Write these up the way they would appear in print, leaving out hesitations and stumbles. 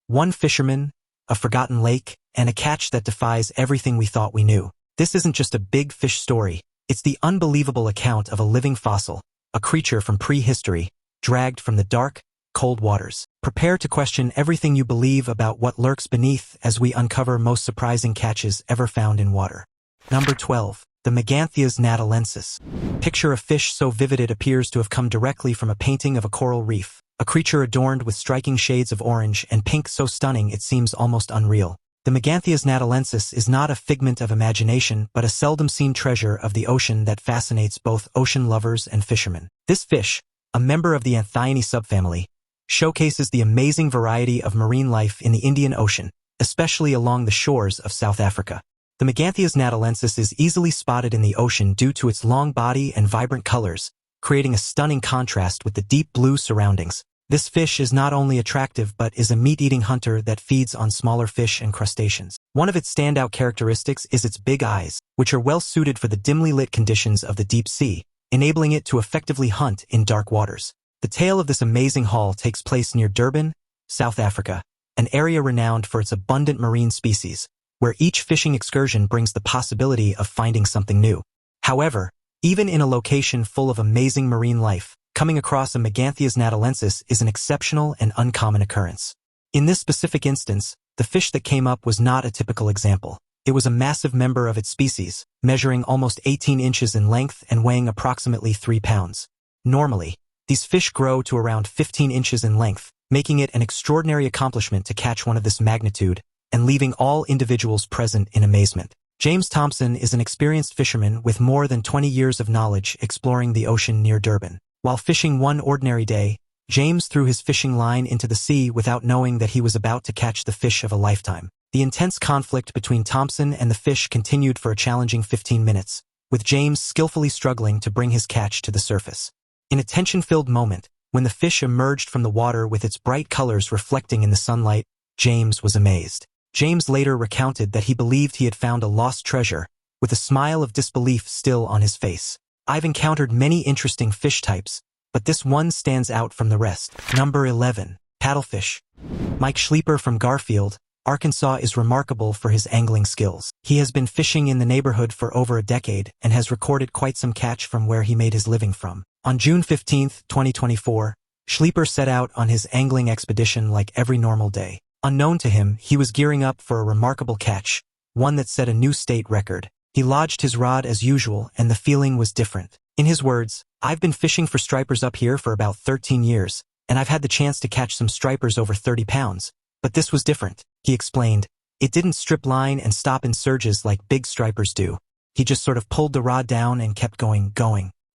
One fisherman, a forgotten lake, and a catch that defies everything we thought we knew. This isn't just a big fish story. It's the unbelievable account of a living fossil, a creature from prehistory, dragged from the dark, cold waters. Prepare to question everything you believe about what lurks beneath as we uncover most surprising catches ever found in water. Number 12. The Meganthias natalensis. Picture a fish so vivid it appears to have come directly from a painting of a coral reef. A creature adorned with striking shades of orange and pink so stunning it seems almost unreal. The Meganthias natalensis is not a figment of imagination but a seldom-seen treasure of the ocean that fascinates both ocean lovers and fishermen. This fish, a member of the Anthione subfamily, showcases the amazing variety of marine life in the Indian Ocean, especially along the shores of South Africa. The Meganthias natalensis is easily spotted in the ocean due to its long body and vibrant colors, creating a stunning contrast with the deep blue surroundings. This fish is not only attractive but is a meat-eating hunter that feeds on smaller fish and crustaceans. One of its standout characteristics is its big eyes, which are well suited for the dimly lit conditions of the deep sea, enabling it to effectively hunt in dark waters. The tale of this amazing haul takes place near Durban, South Africa, an area renowned for its abundant marine species, where each fishing excursion brings the possibility of finding something new. However, even in a location full of amazing marine life, coming across a Meganthias natalensis is an exceptional and uncommon occurrence. In this specific instance, the fish that came up was not a typical example. It was a massive member of its species, measuring almost 18 inches in length and weighing approximately 3 pounds. Normally, these fish grow to around 15 inches in length, making it an extraordinary accomplishment to catch one of this magnitude and leaving all individuals present in amazement. James Thompson is an experienced fisherman with more than 20 years of knowledge exploring the ocean near Durban. While fishing one ordinary day, James threw his fishing line into the sea without knowing that he was about to catch the fish of a lifetime. The intense conflict between Thompson and the fish continued for a challenging 15 minutes, with James skillfully struggling to bring his catch to the surface. In a tension-filled moment, when the fish emerged from the water with its bright colors reflecting in the sunlight, James was amazed. James later recounted that he believed he had found a lost treasure, with a smile of disbelief still on his face. I've encountered many interesting fish types, but this one stands out from the rest. Number 11. Paddlefish. Mike Schleeper from Garfield, Arkansas is remarkable for his angling skills. He has been fishing in the neighborhood for over a decade and has recorded quite some catch from where he made his living from. On June 15, 2024, Schleeper set out on his angling expedition like every normal day. Unknown to him, he was gearing up for a remarkable catch, one that set a new state record. He lodged his rod as usual, and the feeling was different. In his words, "I've been fishing for stripers up here for about 13 years, and I've had the chance to catch some stripers over 30 pounds. But this was different," he explained. "It didn't strip line and stop in surges like big stripers do. He just sort of pulled the rod down and kept going.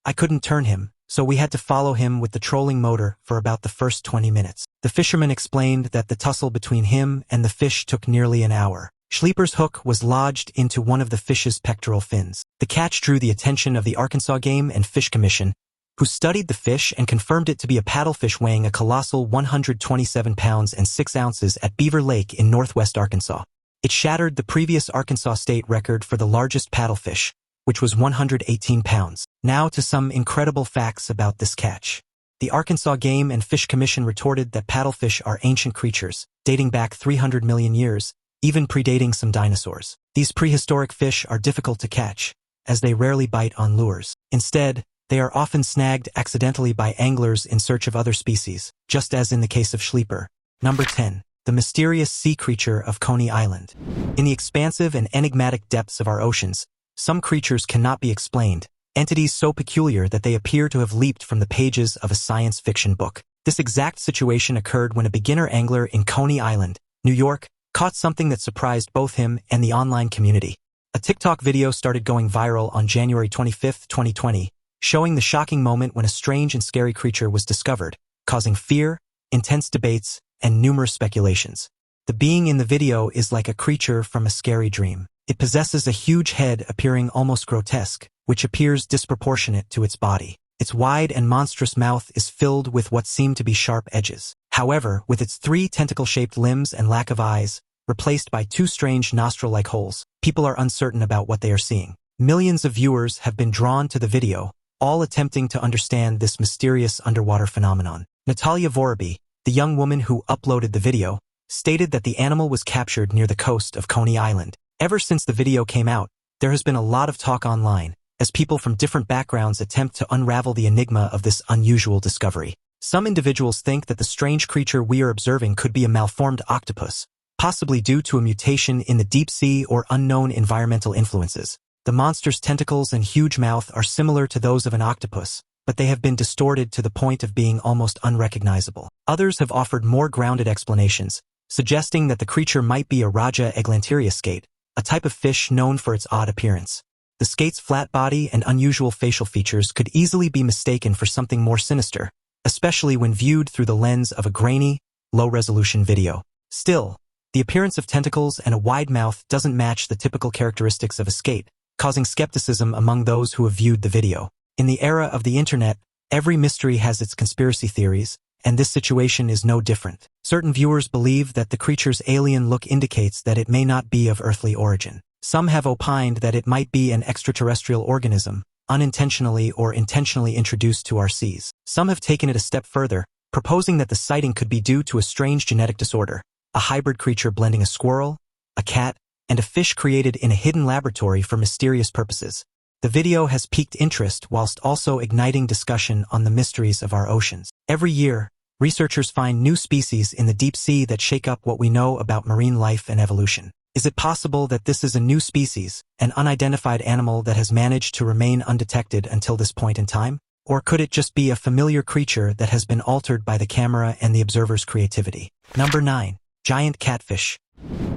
I couldn't turn him, so we had to follow him with the trolling motor for about the first 20 minutes. The fisherman explained that the tussle between him and the fish took nearly an hour. Schleeper's hook was lodged into one of the fish's pectoral fins. The catch drew the attention of the Arkansas Game and Fish Commission, who studied the fish and confirmed it to be a paddlefish weighing a colossal 127 pounds and 6 ounces at Beaver Lake in northwest Arkansas. It shattered the previous Arkansas state record for the largest paddlefish, which was 118 pounds. Now to some incredible facts about this catch. The Arkansas Game and Fish Commission retorted that paddlefish are ancient creatures, dating back 300 million years, even predating some dinosaurs. These prehistoric fish are difficult to catch, as they rarely bite on lures. Instead, they are often snagged accidentally by anglers in search of other species, just as in the case of Schleeper. Number 10. The mysterious sea creature of Coney Island. In the expansive and enigmatic depths of our oceans, some creatures cannot be explained, entities so peculiar that they appear to have leaped from the pages of a science fiction book. This exact situation occurred when a beginner angler in Coney Island, New York, caught something that surprised both him and the online community. A TikTok video started going viral on January 25, 2020, showing the shocking moment when a strange and scary creature was discovered, causing fear, intense debates, and numerous speculations. The being in the video is like a creature from a scary dream. It possesses a huge head appearing almost grotesque, which appears disproportionate to its body. Its wide and monstrous mouth is filled with what seem to be sharp edges. However, with its 3 tentacle-shaped limbs and lack of eyes, replaced by 2 strange nostril-like holes, people are uncertain about what they are seeing. Millions of viewers have been drawn to the video, all attempting to understand this mysterious underwater phenomenon. Natalia Vorobey, the young woman who uploaded the video, stated that the animal was captured near the coast of Coney Island. Ever since the video came out, there has been a lot of talk online, as people from different backgrounds attempt to unravel the enigma of this unusual discovery. Some individuals think that the strange creature we are observing could be a malformed octopus, possibly due to a mutation in the deep sea or unknown environmental influences. The monster's tentacles and huge mouth are similar to those of an octopus, but they have been distorted to the point of being almost unrecognizable. Others have offered more grounded explanations, suggesting that the creature might be a Raja eglanteria skate, a type of fish known for its odd appearance. The skate's flat body and unusual facial features could easily be mistaken for something more sinister, especially when viewed through the lens of a grainy, low-resolution video. Still, the appearance of tentacles and a wide mouth doesn't match the typical characteristics of a skate, causing skepticism among those who have viewed the video. In the era of the internet, every mystery has its conspiracy theories, and this situation is no different. Certain viewers believe that the creature's alien look indicates that it may not be of earthly origin. Some have opined that it might be an extraterrestrial organism, unintentionally or intentionally introduced to our seas. Some have taken it a step further, proposing that the sighting could be due to a strange genetic disorder, a hybrid creature blending a squirrel, a cat, and a fish created in a hidden laboratory for mysterious purposes. The video has piqued interest whilst also igniting discussion on the mysteries of our oceans. Every year, researchers find new species in the deep sea that shake up what we know about marine life and evolution. Is it possible that this is a new species, an unidentified animal that has managed to remain undetected until this point in time? Or could it just be a familiar creature that has been altered by the camera and the observer's creativity? Number 9. Giant catfish.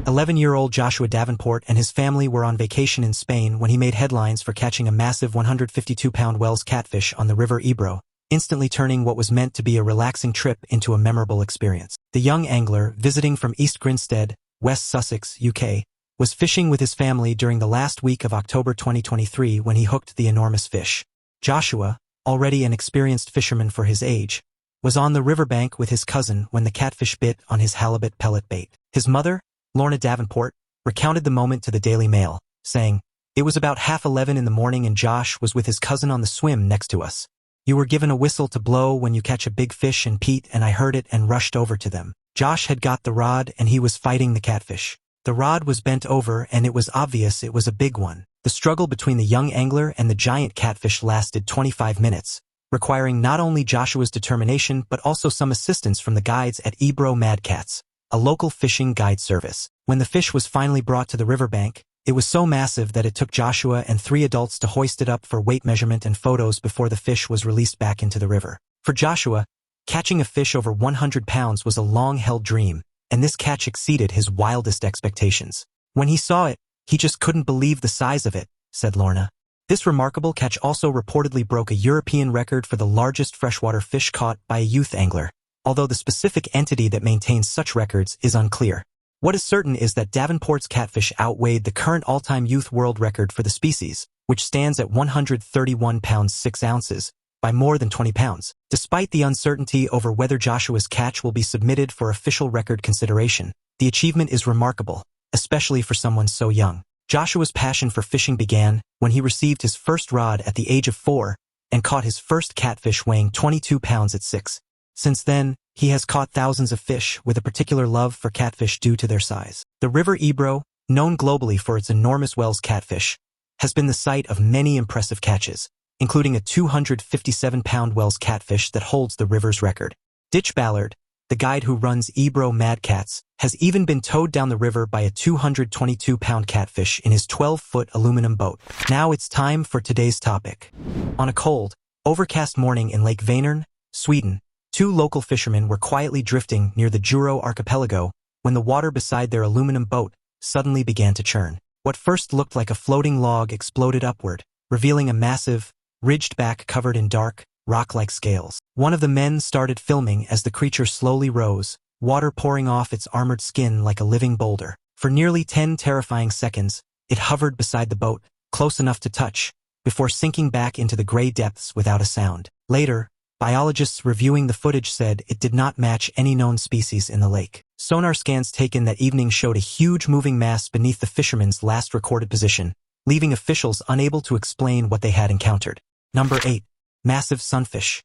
11-year-old Joshua Davenport and his family were on vacation in Spain when he made headlines for catching a massive 152-pound Wells catfish on the River Ebro, instantly turning what was meant to be a relaxing trip into a memorable experience. The young angler, visiting from East Grinstead, West Sussex, UK, was fishing with his family during the last week of October 2023 when he hooked the enormous fish. Joshua, already an experienced fisherman for his age, was on the riverbank with his cousin when the catfish bit on his halibut pellet bait. His mother, Lorna Davenport, recounted the moment to the Daily Mail, saying, "It was about 11:30 in the morning and Josh was with his cousin on the swim next to us. You were given a whistle to blow when you catch a big fish and Pete and I heard it and rushed over to them. Josh had got the rod and he was fighting the catfish. The rod was bent over and it was obvious it was a big one. The struggle between the young angler and the giant catfish lasted 25 minutes, requiring not only Joshua's determination but also some assistance from the guides at Ebro Mad Cats, a local fishing guide service. When the fish was finally brought to the riverbank, it was so massive that it took Joshua and 3 adults to hoist it up for weight measurement and photos before the fish was released back into the river. For Joshua, catching a fish over 100 pounds was a long-held dream, and this catch exceeded his wildest expectations. When he saw it, he just couldn't believe the size of it, said Lorna. This remarkable catch also reportedly broke a European record for the largest freshwater fish caught by a youth angler, although the specific entity that maintains such records is unclear. What is certain is that Davenport's catfish outweighed the current all-time youth world record for the species, which stands at 131 pounds 6 ounces, by more than 20 pounds. Despite the uncertainty over whether Joshua's catch will be submitted for official record consideration, the achievement is remarkable, especially for someone so young. Joshua's passion for fishing began when he received his first rod at the age of 4 and caught his first catfish weighing 22 pounds at 6. Since then, he has caught thousands of fish with a particular love for catfish due to their size. The River Ebro, known globally for its enormous Wells catfish, has been the site of many impressive catches, including a 257-pound Wells catfish that holds the river's record. Ditch Ballard, the guide who runs Ebro Mad Cats, has even been towed down the river by a 222-pound catfish in his 12-foot aluminum boat. Now it's time for today's topic. On a cold, overcast morning in Lake Vänern, Sweden, 2 local fishermen were quietly drifting near the Juro archipelago when the water beside their aluminum boat suddenly began to churn. What first looked like a floating log exploded upward, revealing a massive, ridged back covered in dark, rock-like scales. One of the men started filming as the creature slowly rose, water pouring off its armored skin like a living boulder. For nearly 10 terrifying seconds, it hovered beside the boat, close enough to touch, before sinking back into the gray depths without a sound. Later, biologists reviewing the footage said it did not match any known species in the lake. Sonar scans taken that evening showed a huge moving mass beneath the fisherman's last recorded position, leaving officials unable to explain what they had encountered. Number 8. Massive sunfish.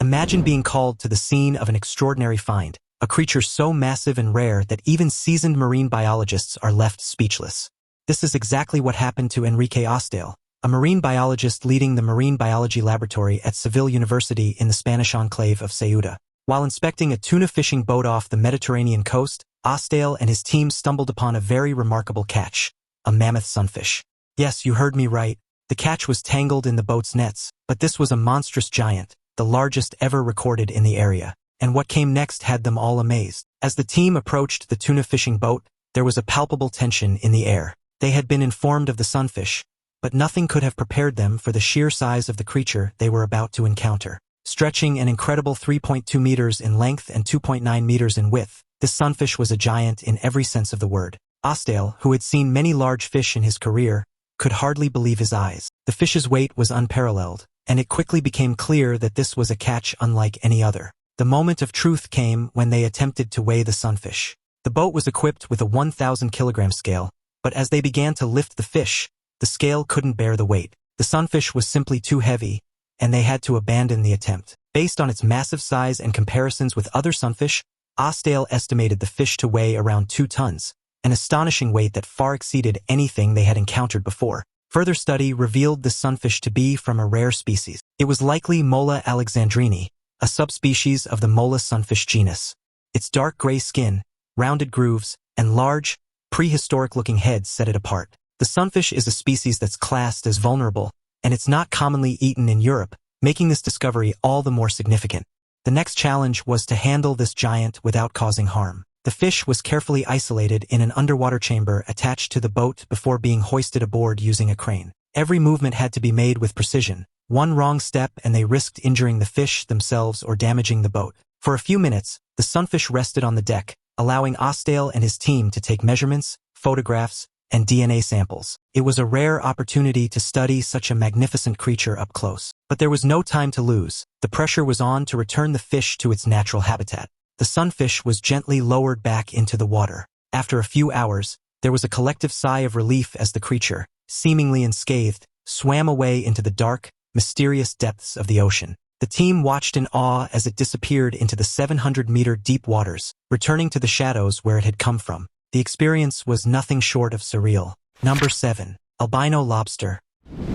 Imagine being called to the scene of an extraordinary find, a creature so massive and rare that even seasoned marine biologists are left speechless. This is exactly what happened to Enrique Austale, a marine biologist leading the Marine Biology Laboratory at Seville University in the Spanish enclave of Ceuta. While inspecting a tuna fishing boat off the Mediterranean coast, Austale and his team stumbled upon a very remarkable catch, a mammoth sunfish. Yes, you heard me right. The catch was tangled in the boat's nets, but this was a monstrous giant, the largest ever recorded in the area. And what came next had them all amazed. As the team approached the tuna fishing boat, there was a palpable tension in the air. They had been informed of the sunfish, but nothing could have prepared them for the sheer size of the creature they were about to encounter. Stretching an incredible 3.2 meters in length and 2.9 meters in width, this sunfish was a giant in every sense of the word. Austale, who had seen many large fish in his career, could hardly believe his eyes. The fish's weight was unparalleled, and it quickly became clear that this was a catch unlike any other. The moment of truth came when they attempted to weigh the sunfish. The boat was equipped with a 1,000-kilogram scale, but as they began to lift the fish, the scale couldn't bear the weight. The sunfish was simply too heavy, and they had to abandon the attempt. Based on its massive size and comparisons with other sunfish, Austale estimated the fish to weigh around 2 tons, an astonishing weight that far exceeded anything they had encountered before. Further study revealed the sunfish to be from a rare species. It was likely Mola alexandrini, a subspecies of the Mola sunfish genus. Its dark gray skin, rounded grooves, and large, prehistoric-looking head set it apart. The sunfish is a species that's classed as vulnerable, and it's not commonly eaten in Europe, making this discovery all the more significant. The next challenge was to handle this giant without causing harm. The fish was carefully isolated in an underwater chamber attached to the boat before being hoisted aboard using a crane. Every movement had to be made with precision. One wrong step and they risked injuring the fish themselves or damaging the boat. For a few minutes, the sunfish rested on the deck, allowing Austale and his team to take measurements, photographs, and DNA samples. It was a rare opportunity to study such a magnificent creature up close. But there was no time to lose. The pressure was on to return the fish to its natural habitat. The sunfish was gently lowered back into the water. After a few hours, there was a collective sigh of relief as the creature, seemingly unscathed, swam away into the dark, mysterious depths of the ocean. The team watched in awe as it disappeared into the 700-meter deep waters, returning to the shadows where it had come from. The experience was nothing short of surreal. Number 7. Albino lobster.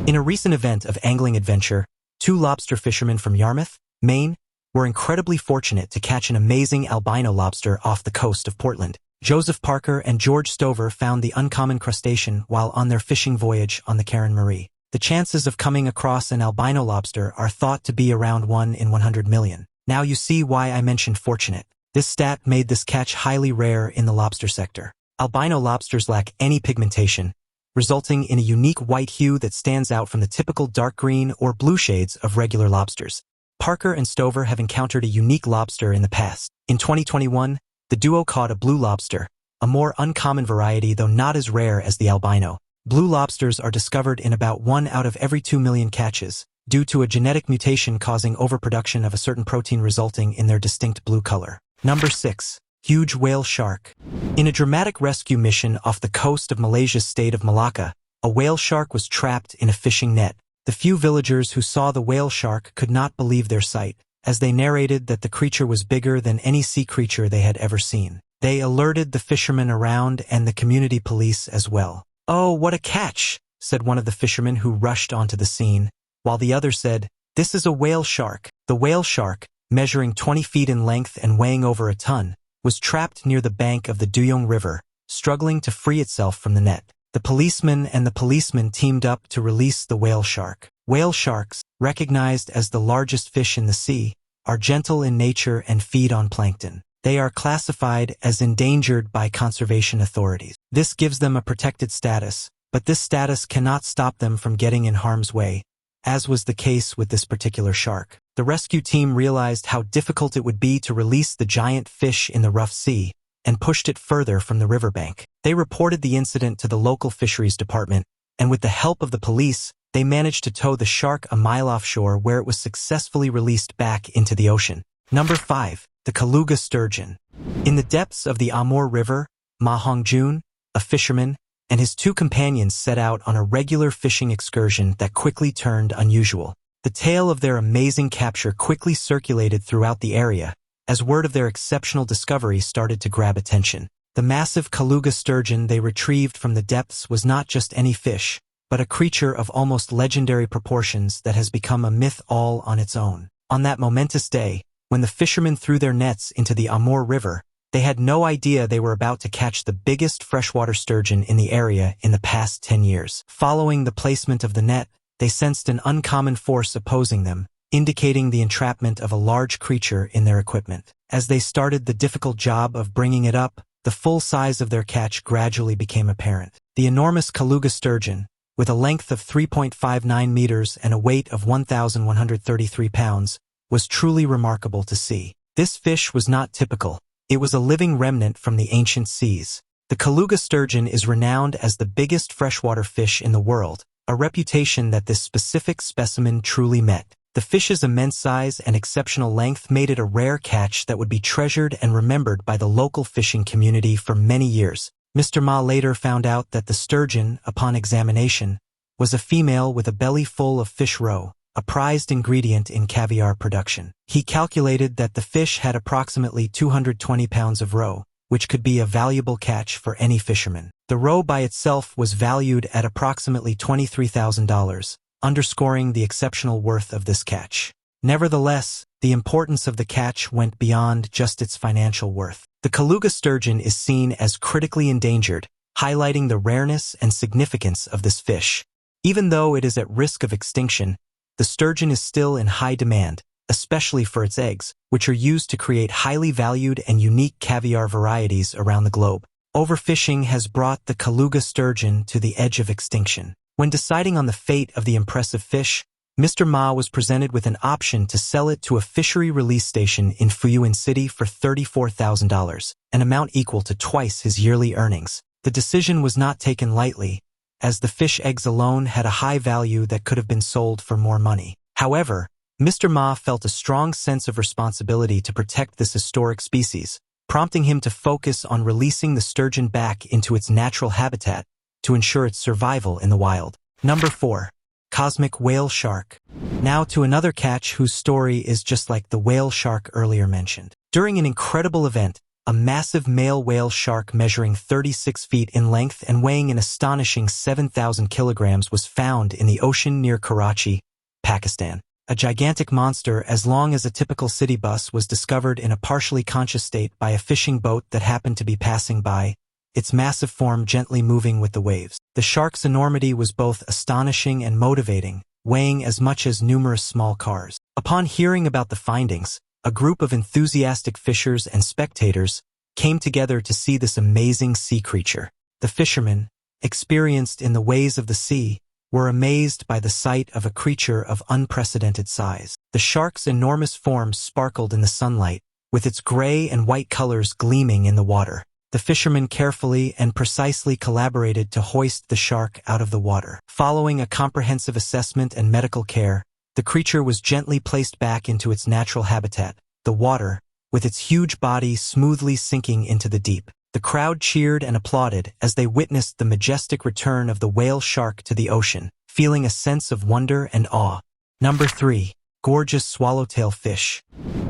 In a recent event of angling adventure, 2 lobster fishermen from Yarmouth, Maine, were incredibly fortunate to catch an amazing albino lobster off the coast of Portland. Joseph Parker and George Stover found the uncommon crustacean while on their fishing voyage on the Karen Marie. The chances of coming across an albino lobster are thought to be around 1 in 100 million. Now you see why I mentioned fortunate. This stat made this catch highly rare in the lobster sector. Albino lobsters lack any pigmentation, resulting in a unique white hue that stands out from the typical dark green or blue shades of regular lobsters. Parker and Stover have encountered a unique lobster in the past. In 2021, the duo caught a blue lobster, a more uncommon variety though not as rare as the albino. Blue lobsters are discovered in about 1 out of every 2 million catches, due to a genetic mutation causing overproduction of a certain protein resulting in their distinct blue color. Number 6. Huge whale shark. In a dramatic rescue mission off the coast of Malaysia's state of Malacca, a whale shark was trapped in a fishing net. The few villagers who saw the whale shark could not believe their sight, as they narrated that the creature was bigger than any sea creature they had ever seen. They alerted the fishermen around and the community police as well. "Oh, what a catch," said one of the fishermen who rushed onto the scene, while the other said, "This is a whale shark." The whale shark, measuring 20 feet in length and weighing over a ton, was trapped near the bank of the Duyung River, struggling to free itself from the net. The policemen teamed up to release the whale shark. Whale sharks, recognized as the largest fish in the sea, are gentle in nature and feed on plankton. They are classified as endangered by conservation authorities. This gives them a protected status, but this status cannot stop them from getting in harm's way, as was the case with this particular shark. The rescue team realized how difficult it would be to release the giant fish in the rough sea, and pushed it further from the riverbank. They reported the incident to the local fisheries department, and with the help of the police, they managed to tow the shark a mile offshore where it was successfully released back into the ocean. Number 5. The Kuga sturgeon. In the depths of the Amur River, Ma Hongjun, a fisherman, and his 2 companions set out on a regular fishing excursion that quickly turned unusual. The tale of their amazing capture quickly circulated throughout the area, as word of their exceptional discovery started to grab attention. The massive Kuga sturgeon they retrieved from the depths was not just any fish, but a creature of almost legendary proportions that has become a myth all on its own. On that momentous day, when the fishermen threw their nets into the Amur River, they had no idea they were about to catch the biggest freshwater sturgeon in the area in the past 10 years. Following the placement of the net, they sensed an uncommon force opposing them, indicating the entrapment of a large creature in their equipment. As they started the difficult job of bringing it up, the full size of their catch gradually became apparent. The enormous Kuga sturgeon, with a length of 3.59 meters and a weight of 1,133 pounds, was truly remarkable to see. This fish was not typical. It was a living remnant from the ancient seas. The Kuga sturgeon is renowned as the biggest freshwater fish in the world, a reputation that this specific specimen truly met. The fish's immense size and exceptional length made it a rare catch that would be treasured and remembered by the local fishing community for many years. Mr. Ma later found out that the sturgeon, upon examination, was a female with a belly full of fish roe, a prized ingredient in caviar production. He calculated that the fish had approximately 220 pounds of roe, which could be a valuable catch for any fisherman. The roe by itself was valued at approximately $23,000, underscoring the exceptional worth of this catch. Nevertheless, the importance of the catch went beyond just its financial worth. The Kuga sturgeon is seen as critically endangered, highlighting the rareness and significance of this fish. Even though it is at risk of extinction, the sturgeon is still in high demand, especially for its eggs, which are used to create highly valued and unique caviar varieties around the globe. Overfishing has brought the Kuga sturgeon to the edge of extinction. When deciding on the fate of the impressive fish, Mr. Ma was presented with an option to sell it to a fishery release station in Fuyuan City for $34,000, an amount equal to twice his yearly earnings. The decision was not taken lightly, as the fish eggs alone had a high value that could have been sold for more money. However, Mr. Ma felt a strong sense of responsibility to protect this historic species, prompting him to focus on releasing the sturgeon back into its natural habitat to ensure its survival in the wild. Number 4. Cosmic whale shark. Now to another catch whose story is just like the whale shark earlier mentioned. During an incredible event, a massive male whale shark measuring 36 feet in length and weighing an astonishing 7,000 kilograms was found in the ocean near Karachi, Pakistan. A gigantic monster as long as a typical city bus was discovered in a partially conscious state by a fishing boat that happened to be passing by, its massive form gently moving with the waves. The shark's enormity was both astonishing and motivating, weighing as much as numerous small cars. Upon hearing about the findings, a group of enthusiastic fishers and spectators came together to see this amazing sea creature. The fishermen, experienced in the ways of the sea, were amazed by the sight of a creature of unprecedented size. The shark's enormous form sparkled in the sunlight, with its gray and white colors gleaming in the water. The fishermen carefully and precisely collaborated to hoist the shark out of the water. Following a comprehensive assessment and medical care, the creature was gently placed back into its natural habitat, the water, with its huge body smoothly sinking into the deep. The crowd cheered and applauded as they witnessed the majestic return of the whale shark to the ocean, feeling a sense of wonder and awe. Number 3. Gorgeous swallowtail fish.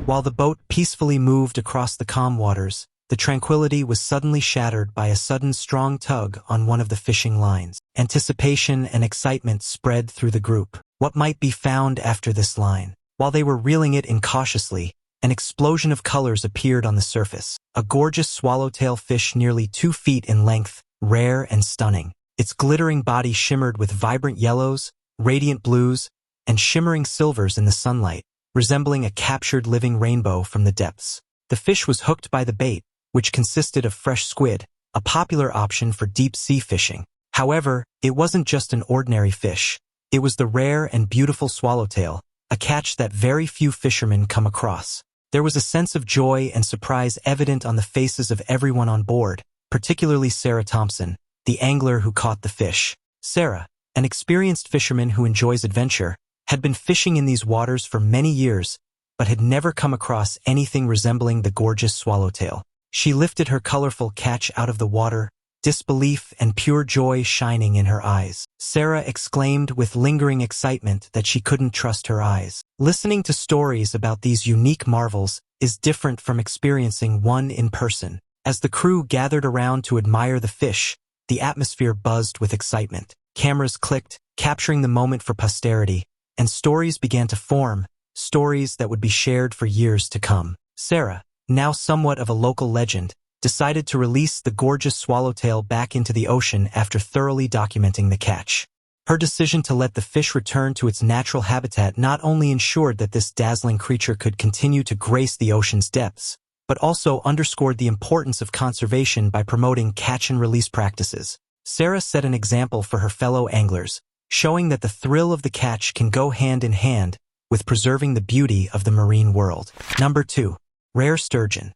While the boat peacefully moved across the calm waters, the tranquility was suddenly shattered by a sudden strong tug on one of the fishing lines. Anticipation and excitement spread through the group. What might be found after this line? While they were reeling it in cautiously, an explosion of colors appeared on the surface. A gorgeous swallowtail fish nearly 2 feet in length, rare and stunning. Its glittering body shimmered with vibrant yellows, radiant blues, and shimmering silvers in the sunlight, resembling a captured living rainbow from the depths. The fish was hooked by the bait, which consisted of fresh squid, a popular option for deep-sea fishing. However, it wasn't just an ordinary fish. It was the rare and beautiful swallowtail, a catch that very few fishermen come across. There was a sense of joy and surprise evident on the faces of everyone on board, particularly Sarah Thompson, the angler who caught the fish. Sarah, an experienced fisherman who enjoys adventure, had been fishing in these waters for many years, but had never come across anything resembling the gorgeous swallowtail. She lifted her colorful catch out of the water, disbelief and pure joy shining in her eyes. Sarah exclaimed with lingering excitement that she couldn't trust her eyes. Listening to stories about these unique marvels is different from experiencing one in person. As the crew gathered around to admire the fish, the atmosphere buzzed with excitement. Cameras clicked, capturing the moment for posterity, and stories began to form, stories that would be shared for years to come. Sarah, now somewhat of a local legend, decided to release the gorgeous swallowtail back into the ocean after thoroughly documenting the catch. Her decision to let the fish return to its natural habitat not only ensured that this dazzling creature could continue to grace the ocean's depths, but also underscored the importance of conservation by promoting catch-and-release practices. Sarah set an example for her fellow anglers, showing that the thrill of the catch can go hand in hand with preserving the beauty of the marine world. Number 2. Rare sturgeon.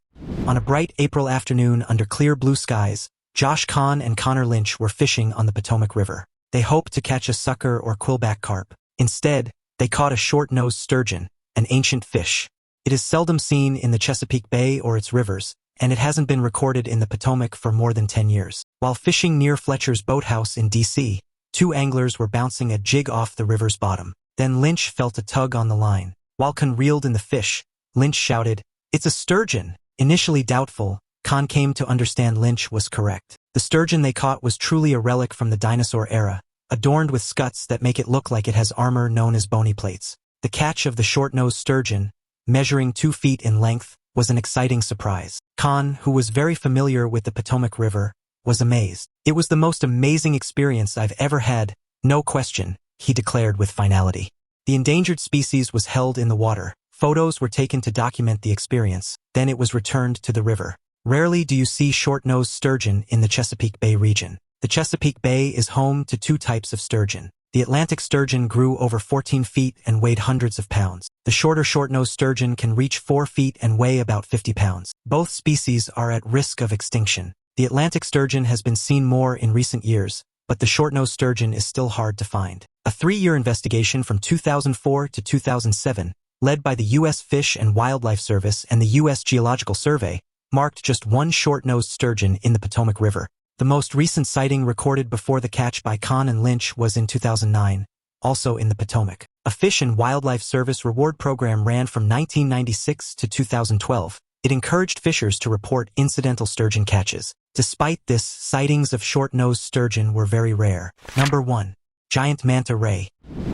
On a bright April afternoon under clear blue skies, Josh Kahn and Connor Lynch were fishing on the Potomac River. They hoped to catch a sucker or quillback carp. Instead, they caught a short-nosed sturgeon, an ancient fish. It is seldom seen in the Chesapeake Bay or its rivers, and it hasn't been recorded in the Potomac for more than 10 years. While fishing near Fletcher's boathouse in D.C., 2 anglers were bouncing a jig off the river's bottom. Then Lynch felt a tug on the line. While Kahn reeled in the fish, Lynch shouted, "It's a sturgeon!" Initially doubtful, Kahn came to understand Lynch was correct. The sturgeon they caught was truly a relic from the dinosaur era, adorned with scuts that make it look like it has armor known as bony plates. The catch of the short-nosed sturgeon, measuring 2 feet in length, was an exciting surprise. Kahn, who was very familiar with the Potomac River, was amazed. "It was the most amazing experience I've ever had, no question," he declared with finality. The endangered species was held in the water. Photos were taken to document the experience, then it was returned to the river. Rarely do you see short-nosed sturgeon in the Chesapeake Bay region. The Chesapeake Bay is home to 2 types of sturgeon. The Atlantic sturgeon grew over 14 feet and weighed hundreds of pounds. The shorter short-nosed sturgeon can reach 4 feet and weigh about 50 pounds. Both species are at risk of extinction. The Atlantic sturgeon has been seen more in recent years, but the short-nosed sturgeon is still hard to find. A 3-year investigation from 2004 to 2007, led by the U.S. Fish and Wildlife Service and the U.S. Geological Survey, marked just 1 short-nosed sturgeon in the Potomac River. The most recent sighting recorded before the catch by Kahn and Lynch was in 2009, also in the Potomac. A Fish and Wildlife Service reward program ran from 1996 to 2012. It encouraged fishers to report incidental sturgeon catches. Despite this, sightings of short-nosed sturgeon were very rare. Number 1. Giant manta ray.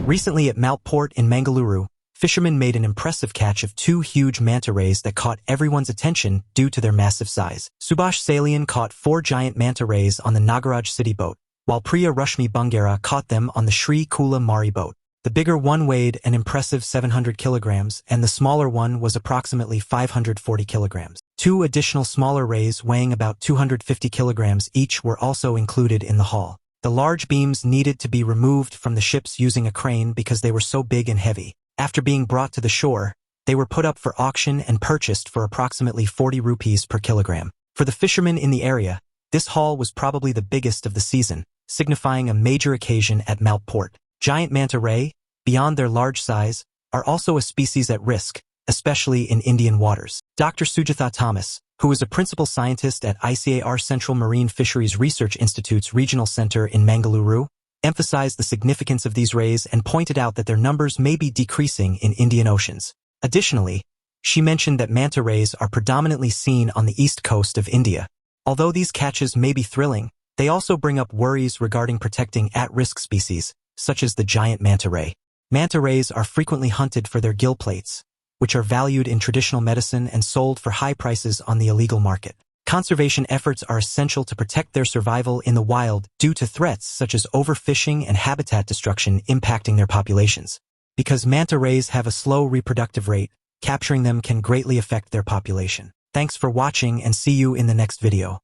Recently at Mount Port in Mangaluru, fishermen made an impressive catch of 2 huge manta rays that caught everyone's attention due to their massive size. Subhash Salian caught 4 giant manta rays on the Nagaraj City boat, while Priya Rushmi Bungara caught them on the Sri Kula Mari boat. The bigger one weighed an impressive 700 kilograms, and the smaller one was approximately 540 kilograms. 2 additional smaller rays weighing about 250 kilograms each were also included in the haul. The large beams needed to be removed from the ships using a crane because they were so big and heavy. After being brought to the shore, they were put up for auction and purchased for approximately 40 rupees per kilogram. For the fishermen in the area, this haul was probably the biggest of the season, signifying a major occasion at Mount Port. Giant manta ray, beyond their large size, are also a species at risk, especially in Indian waters. Dr. Sujatha Thomas, who is a principal scientist at ICAR Central Marine Fisheries Research Institute's Regional Center in Mangaluru, emphasized the significance of these rays and pointed out that their numbers may be decreasing in Indian oceans. Additionally, she mentioned that manta rays are predominantly seen on the east coast of India. Although these catches may be thrilling, they also bring up worries regarding protecting at-risk species, such as the giant manta ray. Manta rays are frequently hunted for their gill plates, which are valued in traditional medicine and sold for high prices on the illegal market. Conservation efforts are essential to protect their survival in the wild due to threats such as overfishing and habitat destruction impacting their populations. Because manta rays have a slow reproductive rate, capturing them can greatly affect their population. Thanks for watching and see you in the next video.